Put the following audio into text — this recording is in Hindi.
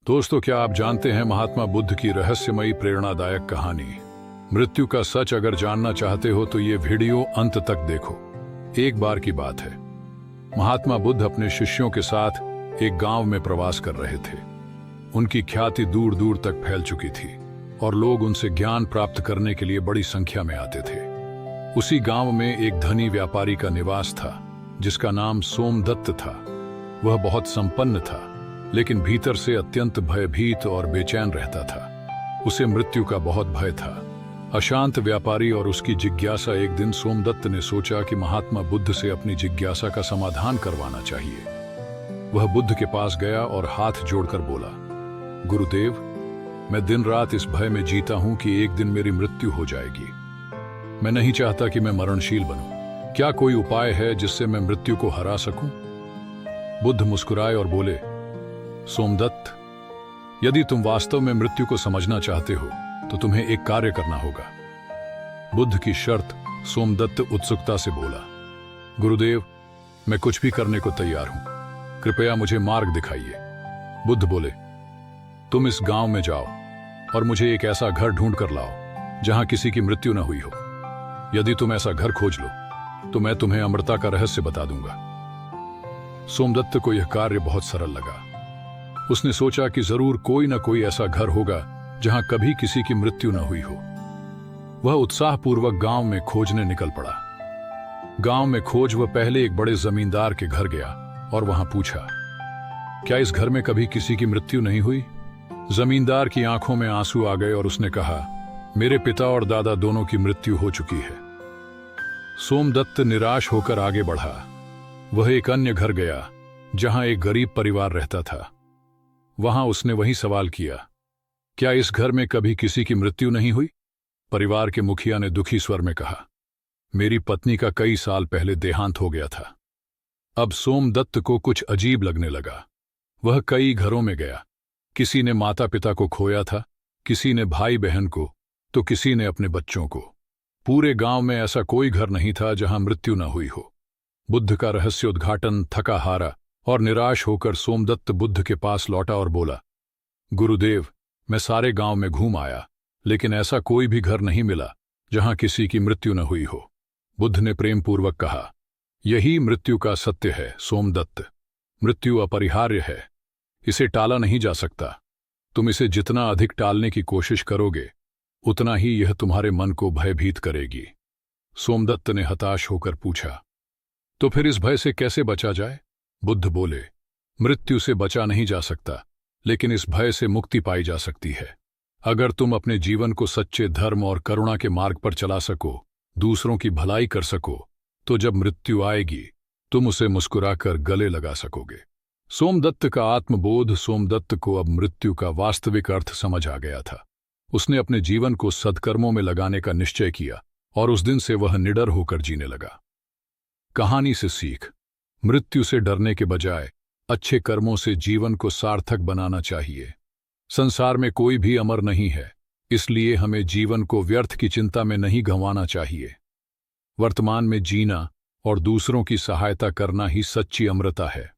दोस्तों, क्या आप जानते हैं महात्मा बुद्ध की रहस्यमयी प्रेरणादायक कहानी? मृत्यु का सच अगर जानना चाहते हो तो ये वीडियो अंत तक देखो। एक बार की बात है, महात्मा बुद्ध अपने शिष्यों के साथ एक गांव में प्रवास कर रहे थे। उनकी ख्याति दूर दूर तक फैल चुकी थी और लोग उनसे ज्ञान प्राप्त करने के लिए बड़ी संख्या में आते थे। उसी गांव में एक धनी व्यापारी का निवास था जिसका नाम सोमदत्त था। वह बहुत संपन्न था, लेकिन भीतर से अत्यंत भयभीत और बेचैन रहता था। उसे मृत्यु का बहुत भय था। अशांत व्यापारी और उसकी जिज्ञासा। एक दिन सोमदत्त ने सोचा कि महात्मा बुद्ध से अपनी जिज्ञासा का समाधान करवाना चाहिए। वह बुद्ध के पास गया और हाथ जोड़कर बोला, गुरुदेव, मैं दिन रात इस भय में जीता हूं कि एक दिन मेरी मृत्यु हो जाएगी। मैं नहीं चाहता कि मैं मरणशील बनूं। क्या कोई उपाय है जिससे मैं मृत्यु को हरा सकूं? बुद्ध मुस्कुराए और बोले, सोमदत्त, यदि तुम वास्तव में मृत्यु को समझना चाहते हो तो तुम्हें एक कार्य करना होगा। बुद्ध की शर्त। सोमदत्त उत्सुकता से बोला, गुरुदेव, मैं कुछ भी करने को तैयार हूं, कृपया मुझे मार्ग दिखाइए। बुद्ध बोले, तुम इस गांव में जाओ और मुझे एक ऐसा घर ढूंढ कर लाओ जहां किसी की मृत्यु न हुई हो। यदि तुम ऐसा घर खोज लो तो मैं तुम्हें अमरता का रहस्य बता दूंगा। सोमदत्त को यह कार्य बहुत सरल लगा। उसने सोचा कि जरूर कोई न कोई ऐसा घर होगा जहां कभी किसी की मृत्यु न हुई हो। वह उत्साहपूर्वक गांव में खोजने निकल पड़ा। गांव में खोज वह पहले एक बड़े जमींदार के घर गया और वहां पूछा, क्या इस घर में कभी किसी की मृत्यु नहीं हुई? जमींदार की आंखों में आंसू आ गए और उसने कहा, मेरे पिता और दादा दोनों की मृत्यु हो चुकी है। सोमदत्त निराश होकर आगे बढ़ा। वह एक अन्य घर गया जहां एक गरीब परिवार रहता था। वहां उसने वही सवाल किया, क्या इस घर में कभी किसी की मृत्यु नहीं हुई? परिवार के मुखिया ने दुखी स्वर में कहा, मेरी पत्नी का कई साल पहले देहांत हो गया था। अब सोमदत्त को कुछ अजीब लगने लगा। वह कई घरों में गया। किसी ने माता पिता को खोया था, किसी ने भाई बहन को, तो किसी ने अपने बच्चों को। पूरे गांव में ऐसा कोई घर नहीं था जहां मृत्यु न हुई हो। बुद्ध का रहस्योद्घाटन। थका हारा और निराश होकर सोमदत्त बुद्ध के पास लौटा और बोला, गुरुदेव, मैं सारे गांव में घूम आया, लेकिन ऐसा कोई भी घर नहीं मिला जहां किसी की मृत्यु न हुई हो। बुद्ध ने प्रेमपूर्वक कहा, यही मृत्यु का सत्य है सोमदत्त। मृत्यु अपरिहार्य है, इसे टाला नहीं जा सकता। तुम इसे जितना अधिक टालने की कोशिश करोगे उतना ही यह तुम्हारे मन को भयभीत करेगी। सोमदत्त ने हताश होकर पूछा, तो फिर इस भय से कैसे बचा जाए? बुद्ध बोले, मृत्यु से बचा नहीं जा सकता, लेकिन इस भय से मुक्ति पाई जा सकती है। अगर तुम अपने जीवन को सच्चे धर्म और करुणा के मार्ग पर चला सको, दूसरों की भलाई कर सको, तो जब मृत्यु आएगी तुम उसे मुस्कुराकर गले लगा सकोगे। सोमदत्त का आत्मबोध। सोमदत्त को अब मृत्यु का वास्तविक अर्थ समझ आ गया था। उसने अपने जीवन को सद्कर्मों में लगाने का निश्चय किया और उस दिन से वह निडर होकर जीने लगा। कहानी से सीख। मृत्यु से डरने के बजाय अच्छे कर्मों से जीवन को सार्थक बनाना चाहिए। संसार में कोई भी अमर नहीं है, इसलिए हमें जीवन को व्यर्थ की चिंता में नहीं गंवाना चाहिए। वर्तमान में जीना और दूसरों की सहायता करना ही सच्ची अमरता है।